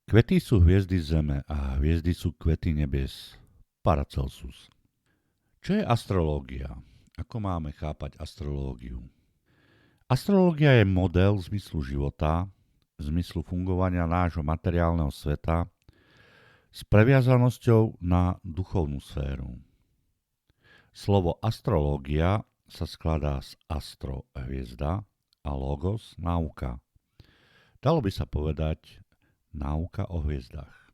Kvety sú hviezdy Zeme a hviezdy sú kvety nebies. Paracelsus. Čo je astrológia? Ako máme chápať astrológiu? Astrológia je model zmyslu života, zmyslu fungovania nášho materiálneho sveta s previazanosťou na duchovnú sféru. Slovo astrológia sa skladá z astro hviezda a logos náuka. Dalo by sa povedať náuka o hviezdach.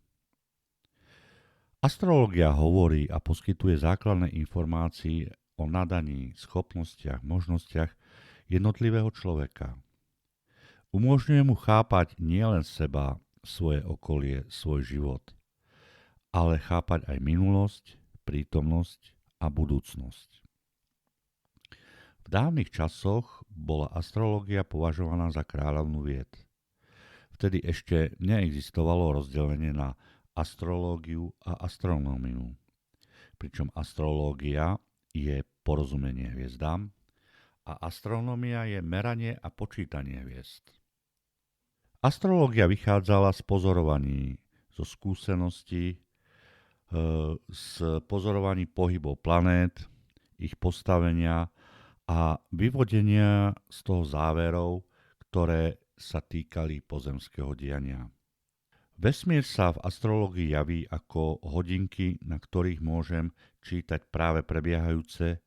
Astrológia hovorí a poskytuje základné informácie o nadaní, schopnostiach, možnostiach jednotlivého človeka. Umožňuje mu chápať nielen seba, svoje okolie, svoj život, ale chápať aj minulosť, prítomnosť a budúcnosť. V dávnych časoch bola astrológia považovaná za kráľovnú vied. Vtedy ešte neexistovalo rozdelenie na astrológiu a astronómiu. Pričom astrológia je porozumenie hviezdám a astronómia je meranie a počítanie hviezd. Astrológia vychádzala z pozorovaní, zo skúseností, z pozorovaní pohybov planét, ich postavenia a vyvodenia z toho záverov, ktoré sa týkali pozemského diania. Vesmír sa v astrológii javí ako hodinky, na ktorých môžem čítať práve prebiehajúce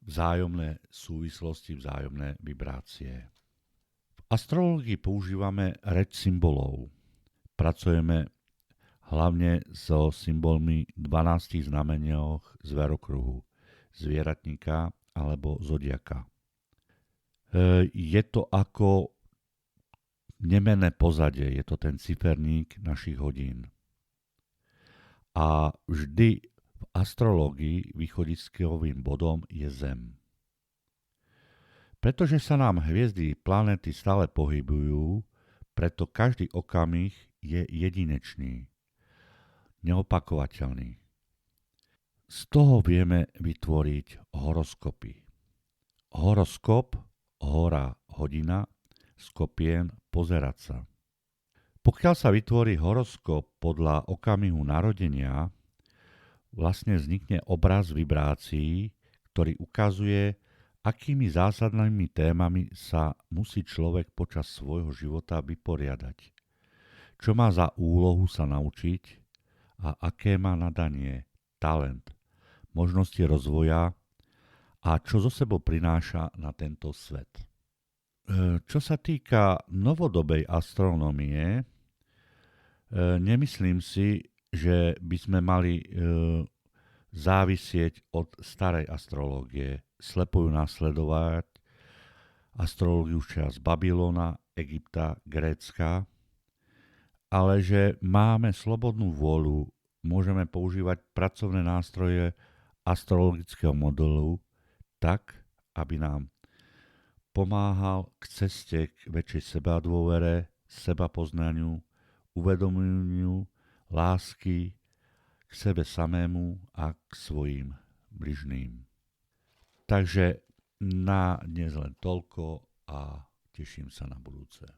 vzájomné súvislosti, vzájomné vibrácie. V astrológii používame reč symbolov. Pracujeme hlavne so symbolmi 12 znameniach zverokruhu, zvieratníka alebo zodiaka. Je to ako nemenné pozadie, je to ten ciferník našich hodín. A vždy v astrológii východiskovým bodom je Zem. Pretože sa nám hviezdy, planéty stále pohybujú, preto každý okamih je jedinečný, neopakovateľný. Z toho vieme vytvoriť horoskopy. Horoskop, hora, hodina, skopien, pozerať sa. Pokiaľ sa vytvorí horoskop podľa okamihu narodenia, vlastne vznikne obraz vibrácií, ktorý ukazuje, akými zásadnými témami sa musí človek počas svojho života vyporiadať. Čo má za úlohu sa naučiť a aké má nadanie, talent, možnosti rozvoja a čo zo sebou prináša na tento svet. Čo sa týka novodobej astronómie, nemyslím si, že by sme mali závisieť od starej astrológie, slepo ju nasledovať astrológiu z Babylona, Egypta, Grécka, ale že máme slobodnú vôľu, môžeme používať pracovné nástroje astrologického modelu tak, aby nám pomáhal k ceste k väčšej sebadôvere, sebapoznaniu, uvedomeniu, lásky k sebe samému a k svojim bližným. Takže na dnes len toľko a teším sa na budúce.